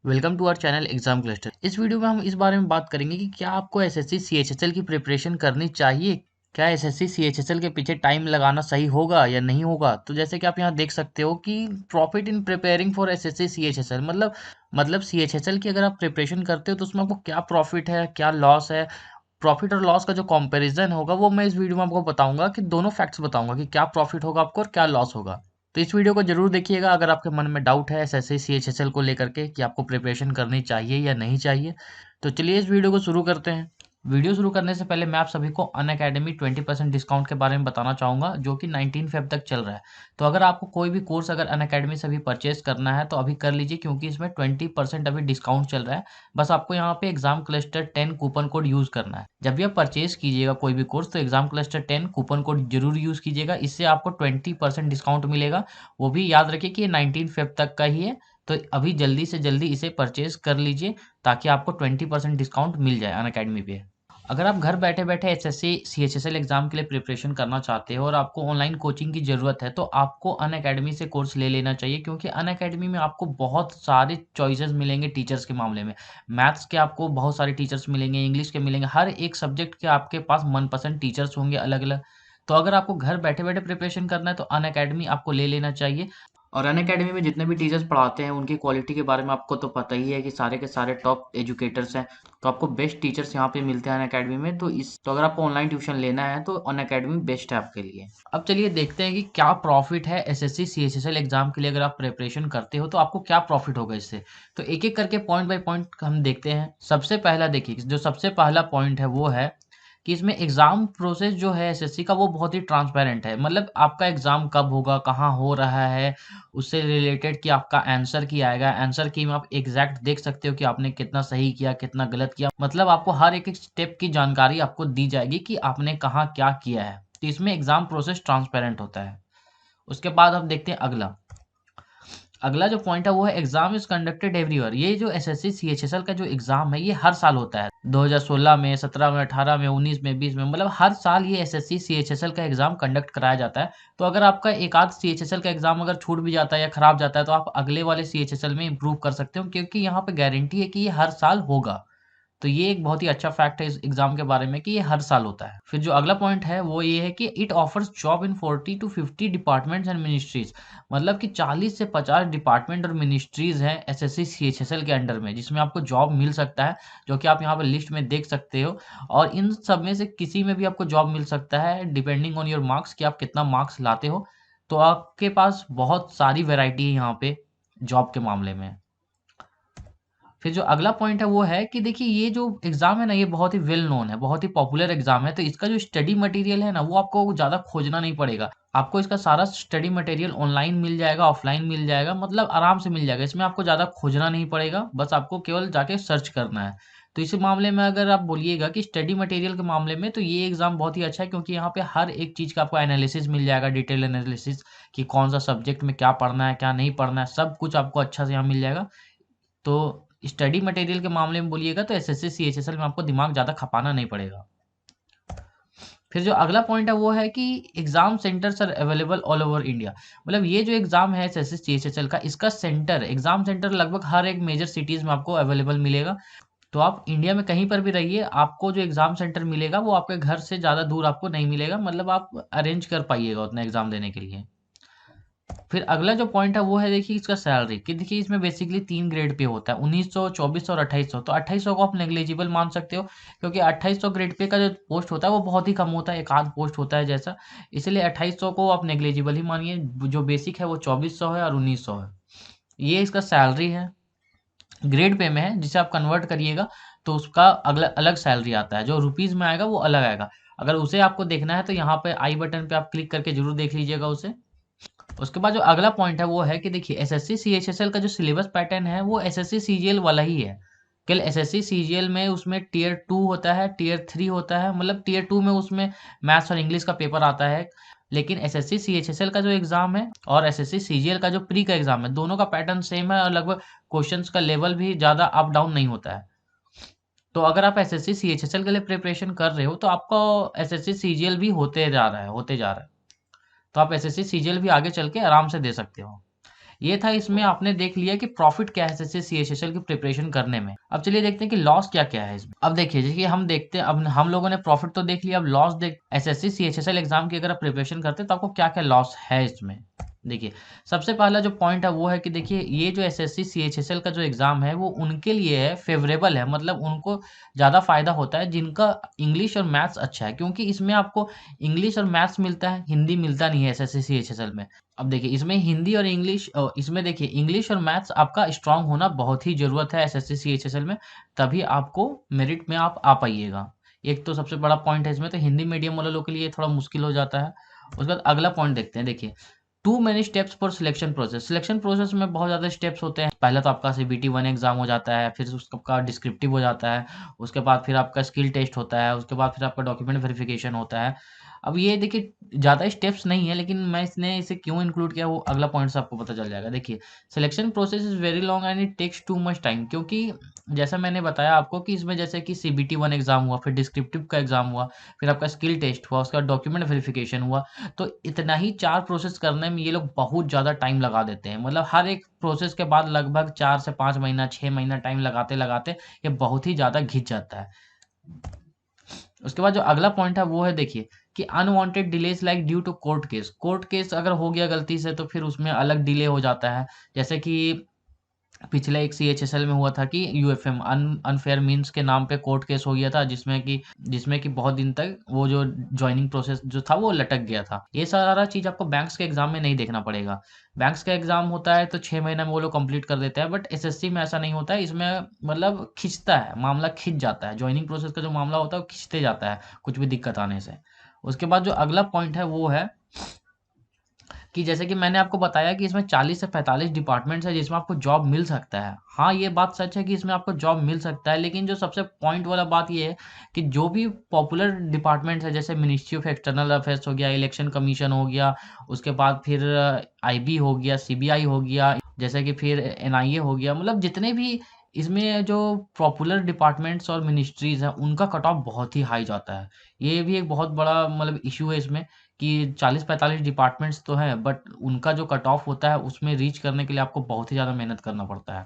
Welcome to our channel exam cluster. इस video में हम इस बारे में बात करेंगे कि क्या आपको एसएससी सीएचएसएल की प्रिपरेशन करनी चाहिए। क्या एसएससी सीएचएसएल के पीछे टाइम लगाना सही होगा या नहीं होगा। तो जैसे कि आप यहाँ देख सकते हो कि profit in preparing for SSC CHSL मतलब सीएचएसएल की अगर आप प्रिपरेशन करते हो तो उसमें आपको क्या प्रॉफिट है, क्या लॉस है। प्रॉफिट और लॉस का जो कंपैरिजन होगा वो मैं इस वीडियो में आपको बताऊंगा कि दोनों फैक्ट्स बताऊंगा कि क्या प्रॉफिट होगा आपको और क्या लॉस होगा। तो इस वीडियो को जरूर देखिएगा अगर आपके मन में डाउट है एसएससी सीएचएसएल को लेकर के कि आपको प्रिपरेशन करनी चाहिए या नहीं चाहिए। तो चलिए इस वीडियो को शुरू करते हैं। वीडियो शुरू करने से पहले मैं आप सभी को अनअकैडमी 20% डिस्काउंट के बारे में बताना चाहूँगा जो कि 19 फेब तक चल रहा है। तो अगर आपको कोई भी कोर्स अगर अनअकैडमी से भी परचेज करना है तो अभी कर लीजिए क्योंकि इसमें 20% अभी डिस्काउंट चल रहा है। बस आपको यहाँ पे exam cluster 10 coupon code use करना है। जब भी आप परचेज कीजिएगा कोई भी कोर्स तो एग्जाम क्लस्टर 10 कूपन कोड जरूर यूज कीजिएगा। इससे आपको 20% डिस्काउंट मिलेगा। वो भी याद रखिए कि ये 19 फेब तक का ही है। तो अभी जल्दी से जल्दी इसे परचेज कर लीजिए ताकि आपको 20% डिस्काउंट मिल जाए अनअकैडमी पे। अगर आप घर बैठे बैठे एसएससी सीएचएसएल एग्जाम के लिए प्रिपरेशन करना चाहते हो और आपको ऑनलाइन कोचिंग की ज़रूरत है तो आपको अनअकैडमी से कोर्स ले लेना चाहिए क्योंकि अनअकैडमी में आपको बहुत सारे चॉइसेस मिलेंगे टीचर्स के मामले में। मैथ्स के आपको बहुत सारे टीचर्स मिलेंगे, इंग्लिश के मिलेंगे, हर एक सब्जेक्ट के आपके पास मनपसंद टीचर्स होंगे अलग अलग। तो अगर आपको घर बैठे बैठे प्रिपरेशन करना है तो अनअकैडमी आपको ले लेना चाहिए। और अनअकैडमी में जितने भी टीचर्स पढ़ाते हैं उनकी क्वालिटी के बारे में आपको तो पता ही है कि सारे के सारे टॉप एजुकेटर्स हैं। तो आपको बेस्ट टीचर्स यहाँ पे मिलते हैं अनअकैडमी में। तो अगर आपको ऑनलाइन ट्यूशन लेना है तो अनअकैडमी बेस्ट है आपके लिए। अब चलिए देखते हैं कि क्या प्रॉफिट है एसएससी सीएचएसएल एग्जाम के लिए। अगर आप प्रिपरेशन करते हो तो आपको क्या प्रॉफिट होगा इससे। तो एक एक करके पॉइंट बाय पॉइंट हम देखते हैं। सबसे पहला देखिए, जो सबसे पहला पॉइंट है वो है कि इसमें एग्ज़ाम प्रोसेस जो है एसएससी का वो बहुत ही ट्रांसपेरेंट है। मतलब आपका एग्ज़ाम कब होगा, कहाँ हो रहा है, उससे रिलेटेड कि आपका आंसर की आएगा। आंसर की में आप एग्ज़ैक्ट देख सकते हो कि आपने कितना सही किया, कितना गलत किया। मतलब आपको हर एक-एक स्टेप की जानकारी आपको दी जाएगी कि आपने कहाँ क्या किया है। तो इसमें एग्ज़ाम प्रोसेस ट्रांसपेरेंट होता है। उसके बाद हम देखते हैं अगला। अगला जो पॉइंट है वो है एग्जाम इज कंडक्टेड एवरीवेयर। ये जो एसएससी सीएचएसएल का जो एग्जाम है ये हर साल होता है। 2016 में, 17 में, 18 में, 19 में, 20 में, मतलब हर साल ये एसएससी सीएचएसएल का एग्जाम कंडक्ट कराया जाता है। तो अगर आपका एक आध सीएचएसएल का एग्जाम अगर छूट भी जाता है या खराब जाता है तो आप अगले वाले सीएचएसएल में इंप्रूव कर सकते हो क्योंकि यहाँ पे गारंटी है कि ये हर साल होगा। तो ये एक बहुत ही अच्छा फैक्ट है इस एग्जाम के बारे में कि ये हर साल होता है। फिर जो अगला पॉइंट है वो ये है कि it offers job in 40 to 50 departments and ministries. मतलब कि 40 से 50 डिपार्टमेंट और मिनिस्ट्रीज हैं एसएससी सीएचएसएल के अंडर में जिसमें आपको जॉब मिल सकता है, जो कि आप यहाँ पर लिस्ट में देख सकते हो। और इन सब में से किसी में भी आपको जॉब मिल सकता है डिपेंडिंग ऑन योर मार्क्स कि आप कितना मार्क्स लाते हो। तो आपके पास बहुत सारी वैरायटी है यहाँ पे जॉब के मामले में। फिर जो अगला पॉइंट है वो है कि देखिए ये जो एग्ज़ाम है ना ये बहुत ही वेल नोन है, बहुत ही पॉपुलर एग्ज़ाम है। तो इसका जो स्टडी मटेरियल है ना वो आपको ज़्यादा खोजना नहीं पड़ेगा। आपको इसका सारा स्टडी मटेरियल ऑनलाइन मिल जाएगा, ऑफलाइन मिल जाएगा, मतलब आराम से मिल जाएगा। इसमें आपको ज़्यादा खोजना नहीं पड़ेगा, बस आपको केवल जाके सर्च करना है। तो इसी मामले में अगर आप बोलिएगा कि स्टडी मटेरियल के मामले में तो ये एग्ज़ाम बहुत ही अच्छा है क्योंकि यहाँ पे हर एक चीज़ का आपको एनालिसिस मिल जाएगा, डिटेल एनालिसिस कि कौन-सा सब्जेक्ट में क्या पढ़ना है, क्या नहीं पढ़ना है, सब कुछ आपको अच्छा से यहाँ मिल जाएगा। तो स्टडी मटेरियल के मामले में बोलिएगा तो एसएससी सीएचएसएल में आपको दिमाग ज़्यादा खपाना नहीं पड़ेगा। फिर जो अगला पॉइंट है वो है कि exam centres are available all over India. मतलब ये जो एग्जाम है एसएससी सीएचएसएल का इसका सेंटर एग्जाम सेंटर लगभग हर एक मेजर सिटीज में आपको अवेलेबल मिलेगा। तो आप इंडिया में कहीं पर भी रहिए आपको जो एग्जाम सेंटर मिलेगा वो आपके घर से ज़्यादा दूर आपको नहीं मिलेगा। मतलब आप अरेंज कर पाइएगा उतना एग्जाम देने के लिए। फिर अगला जो पॉइंट है वो है देखिए इसका सैलरी कि देखिए इसमें बेसिकली 3 ग्रेड पे होता है 1900, 2400 और 2800। तो 2800 को आप नेग्लिजिबल मान सकते हो क्योंकि 2800 ग्रेड पे का जो पोस्ट होता है वो बहुत ही कम होता है, एक आध पोस्ट होता है जैसा। इसलिए 2800 को आप नेग्लिजिबल ही मानिए। जो बेसिक है वो 2400 है और 1900 है। ये इसका सैलरी है। ग्रेड पे में है जिसे आप कन्वर्ट करिएगा तो उसका अगला अलग सैलरी आता है, जो रुपीज में आएगा वो अलग आएगा। अगर उसे आपको देखना है तो यहाँ पे आई बटन पे आप क्लिक करके जरूर देख लीजिएगा उसे। उसके बाद जो अगला पॉइंट है वो है कि देखिए एसएससी सीएचएसएल का जो सिलेबस पैटर्न है वो एसएससी सीजीएल वाला ही है। केवल एसएससी सीजीएल में उसमें टियर 2 होता है, टियर 3 होता है। मतलब टियर 2 में उसमें मैथ्स और इंग्लिश का पेपर आता है। लेकिन एसएससी सीएचएसएल का जो एग्जाम है और एसएससी सीजीएल का जो प्री का एग्जाम है दोनों का पैटर्न सेम है और लगभग क्वेश्चंस का लेवल भी ज़्यादा अप डाउन नहीं होता है। तो अगर आप एसएससी सीएचएसएल के लिए प्रिपरेशन कर रहे हो तो आपका एसएससी सीजीएल भी होते जा रहा है। तो आप एसएससी सीजीएल भी आगे चल के आराम से दे सकते हो। ये था, इसमें आपने देख लिया कि प्रॉफिट क्या है एसएससी सीएचएसएल की प्रिपरेशन करने में। अब चलिए देखते हैं कि लॉस क्या-क्या है इसमें। अब देखिए, जैसे हम देखते हैं, अब हम लोगों ने प्रॉफिट तो देख लिया, अब लॉस देख एसएससी सीएचएसएल एग्जाम की अगर आप प्रिपरेशन करते हैं तो आपको क्या-क्या लॉस है इसमें। देखिए, सबसे पहला जो पॉइंट है वो है कि देखिए, ये जो एसएससी सीएचएसएल का जो एग्जाम है वो उनके लिए है, फेवरेबल है, मतलब उनको ज़्यादा फायदा होता है जिनका इंग्लिश और मैथ्स अच्छा है, क्योंकि इसमें आपको इंग्लिश और मैथ्स मिलता है, हिंदी मिलता नहीं है एसएससी सीएचएसएल में। अब देखिए, इसमें हिंदी और इंग्लिश, इसमें देखिए इंग्लिश और मैथ्स आपका स्ट्रांग होना बहुत ही ज़रूरत है एसएससी सीएचएसएल में, तभी आपको मेरिट में आप आ पाइएगा। एक तो सबसे बड़ा पॉइंट है इसमें, तो हिंदी मीडियम वाले लोग के लिए थोड़ा मुश्किल हो जाता है। उसके बाद अगला पॉइंट देखते हैं। देखिए, too many steps for selection process. Selection process में बहुत ज़्यादा स्टेप्स होते हैं। पहला तो आपका सीबीटी 1 एग्ज़ाम हो जाता है, फिर उसका डिस्क्रिप्टिव हो जाता है, उसके बाद फिर आपका स्किल टेस्ट होता है, उसके बाद फिर आपका डॉक्यूमेंट वेरिफिकेशन होता है। अब ये देखिए, ज़्यादा स्टेप्स नहीं है, लेकिन मैं इसने इसे क्यों इंक्लूड किया वो अगला पॉइंट से आपको पता चल जाएगा। देखिए, selection process is very long and it takes too much time, क्योंकि जैसा मैंने बताया आपको कि इसमें जैसे कि सीबीटी 1 एग्ज़ाम हुआ, फिर डिस्क्रिप्टिव का एग्ज़ाम हुआ, फिर आपका स्किल टेस्ट हुआ, उसके बाद डॉक्यूमेंट वेरिफिकेशन हुआ, तो इतना ही 4 प्रोसेस करने में ये लोग बहुत ज़्यादा टाइम लगा देते हैं। मतलब हर एक प्रोसेस के बाद लगभग 4 से 5 महीना, 6 महीना टाइम लगाते-लगाते ये बहुत ही ज़्यादा घिंच जाता है। उसके बाद जो अगला पॉइंट है वो है, देखिए कि unwanted delays like due to court case. Court case अगर हो गया गलती से तो फिर उसमें अलग डिले हो जाता है। जैसे कि पिछले एक सीएचएसएल में हुआ था कि यूएफएम अनफेयर मीन्स के नाम पे कोर्ट केस हो गया था, जिसमें कि बहुत दिन तक वो जो जॉइनिंग प्रोसेस जो था वो लटक गया था। ये सारा चीज़ आपको बैंक्स के एग्ज़ाम में नहीं देखना पड़ेगा। बैंक्स का एग्ज़ाम होता है तो 6 महीने में वो लोग कंप्लीट कर देते हैं, बट एसएससी में ऐसा नहीं होता है। इसमें मतलब खिंचता है, मामला खिंच जाता है। जॉइनिंग प्रोसेस का जो मामला होता है वो खिंचते जाता है, कुछ भी दिक्कत आने से। उसके बाद जो अगला पॉइंट है वो है कि जैसे कि मैंने आपको बताया कि इसमें 40 से 45 डिपार्टमेंट्स हैं जिसमें आपको जॉब मिल सकता है। हाँ, ये बात सच है कि इसमें आपको जॉब मिल सकता है, लेकिन जो सबसे पॉइंट वाला बात ये है कि जो भी पॉपुलर डिपार्टमेंट्स हैं, जैसे मिनिस्ट्री ऑफ एक्सटर्नल अफेयर्स हो गया, इलेक्शन कमीशन हो गया, उसके बाद फिर आईबी हो गया, सीबीआई हो गया, जैसे कि फिर एनआईए हो गया, मतलब जितने भी इसमें जो पॉपुलर डिपार्टमेंट्स और मिनिस्ट्रीज़ हैं, उनका कट ऑफ बहुत ही हाई जाता है। ये भी एक बहुत बड़ा मतलब इश्यू है इसमें कि 40-45 डिपार्टमेंट्स तो हैं, बट उनका जो कट ऑफ होता है उसमें रीच करने के लिए आपको बहुत ही ज़्यादा मेहनत करना पड़ता है।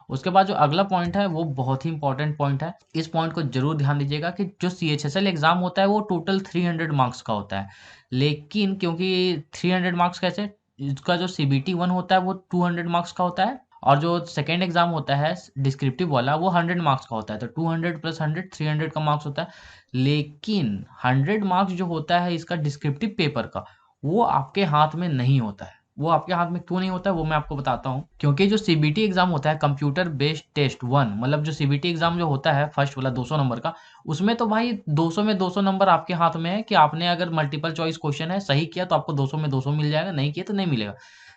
उसके बाद जो अगला पॉइंट है वो बहुत ही इंपॉर्टेंट पॉइंट है। इस पॉइंट को ज़रूर ध्यान दीजिएगा कि जो सीएचएसएल एग्ज़ाम होता है वो टोटल 300 मार्क्स का होता है। लेकिन क्योंकि 300 मार्क्स कैसे, इसका जो सीबीटी 1 होता है वो 200 मार्क्स का होता है, और जो सेकंड एग्ज़ाम होता है डिस्क्रिप्टिव वाला वो 100 मार्क्स का होता है। तो 200 प्लस 100 300 का मार्क्स होता है। लेकिन 100 मार्क्स जो होता है इसका डिस्क्रिप्टिव पेपर का, वो आपके हाथ में नहीं होता है। वो आपके हाथ में क्यों नहीं होता है वो मैं आपको बताता हूँ। क्योंकि जो सीबीटी एग्ज़ाम होता है, कंप्यूटर बेस्ड टेस्ट 1, मतलब जो सीबीटी एग्ज़ाम जो होता है फर्स्ट वाला 200 नंबर का, उसमें तो भाई 200 में 200 नंबर आपके हाथ में है कि आपने अगर मल्टीपल चॉइस क्वेश्चन है सही किया तो आपको 200 में 200 मिल जाएगा, नहीं किया तो नहीं मिलेगा।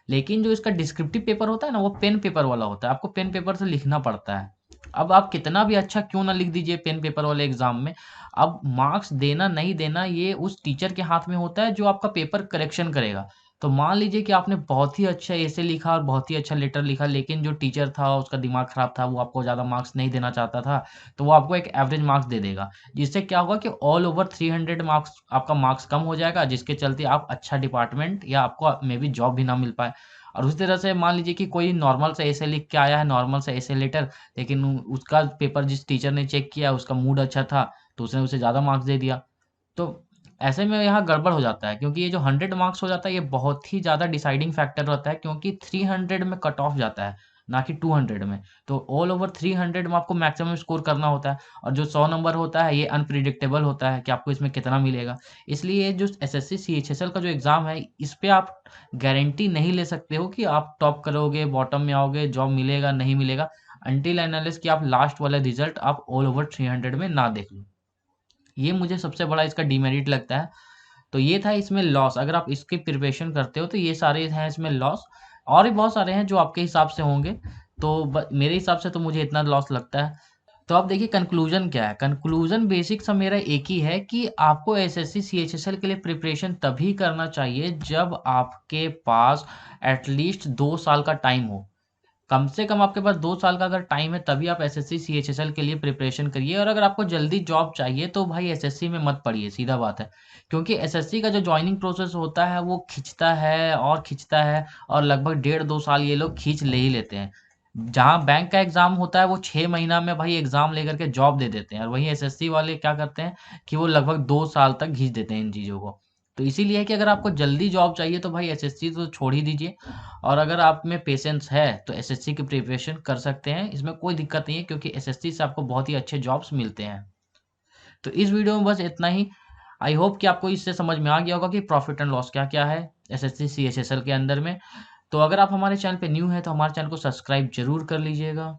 लेकिन जो इसका डिस्क्रिप्टिव पेपर होता है ना, वो पेन पेपर वाला होता है, आपको पेन पेपर से लिखना पड़ता है। अब आप कितना भी अच्छा क्यों ना लिख दीजिए पेन पेपर वाले एग्ज़ाम में, अब मार्क्स देना नहीं देना ये उस टीचर के हाथ में होता है जो आपका पेपर करेक्शन करेगा। तो मान लीजिए कि आपने बहुत ही अच्छा एसे लिखा और बहुत ही अच्छा लेटर लिखा, लेकिन जो टीचर था उसका दिमाग खराब था, वो आपको ज़्यादा मार्क्स नहीं देना चाहता था, तो वो आपको एक एवरेज मार्क्स दे देगा। जिससे क्या होगा कि ऑल ओवर 300 मार्क्स आपका मार्क्स कम हो जाएगा, जिसके चलते आप अच्छा डिपार्टमेंट या आपको मे बी जॉब भी ना मिल पाए। और उसी तरह से मान लीजिए कि कोई नॉर्मल से एसे लिख के आया है, नॉर्मल से एसे लेटर, लेकिन उसका पेपर जिस टीचर ने चेक किया उसका मूड अच्छा था, तो उसने उसे ज़्यादा मार्क्स दे दिया। तो ऐसे में यहाँ गड़बड़ हो जाता है, क्योंकि ये जो 100 मार्क्स हो जाता है ये बहुत ही ज़्यादा डिसाइडिंग फैक्टर रहता है, क्योंकि 300 में कट ऑफ जाता है, ना कि 200 में। तो ऑल ओवर 300 में आपको मैक्सिमम स्कोर करना होता है, और जो 100 नंबर होता है ये अनप्रिडिक्टेबल होता है कि आपको इसमें कितना मिलेगा। इसलिए जो एसएससी सीएचएसएल का जो एग्ज़ाम है, इस पे आप गारंटी नहीं ले सकते हो कि आप टॉप करोगे, बॉटम में आओगे, जॉब मिलेगा, नहीं मिलेगा, अनटिल एंड अनलेस कि आप लास्ट वाला रिज़ल्ट आप ऑल ओवर 300 में ना देख लो। ये मुझे सबसे बड़ा इसका डिमेरिट लगता है। तो ये था इसमें लॉस, अगर आप इसकी प्रिपरेशन करते हो तो ये सारे हैं इसमें लॉस, और भी बहुत सारे हैं जो आपके हिसाब से होंगे। तो मेरे हिसाब से तो मुझे इतना लॉस लगता है। तो अब देखिए कंक्लूजन क्या है। कंक्लूजन बेसिक सा मेरा एक ही है कि आपको एसएससी सीएचएसएल के लिए प्रिपरेशन तभी करना चाहिए जब आपके पास एटलीस्ट 2 साल का टाइम हो। कम से कम आपके पास 2 साल का अगर टाइम है तभी आप एसएससी सीएचएसएल के लिए प्रिपरेशन करिए। और अगर आपको जल्दी जॉब चाहिए तो भाई एसएससी में मत पढ़िए, सीधा बात है। क्योंकि एसएससी का जो जॉइनिंग प्रोसेस होता है वो खिंचता है और खिंचता है, और लगभग डेढ़ 2 साल ये लोग खींच ले ही लेते हैं। जहाँ बैंक का एग्ज़ाम होता है वो 6 महीना में भाई एग्ज़ाम लेकर के जॉब दे देते हैं, और वहीं एसएससी वाले क्या करते हैं कि वो लगभग 2 साल तक घींच देते हैं इन चीज़ों को। तो इसीलिए है कि अगर आपको जल्दी जॉब चाहिए तो भाई एसएससी तो छोड़ ही दीजिए। और अगर आप में पेशेंस है तो एसएससी की प्रिपरेशन कर सकते हैं, इसमें कोई दिक्कत नहीं है, क्योंकि एसएससी से आपको बहुत ही अच्छे जॉब्स मिलते हैं। तो इस वीडियो में बस इतना ही। आई होप कि आपको इससे समझ में आ गया होगा कि प्रॉफिट एंड लॉस क्या क्या है एसएससी सीएचएसएल के अंदर में। तो अगर आप हमारे चैनल पे न्यू हैं तो हमारे चैनल को सब्सक्राइब जरूर कर लीजिएगा।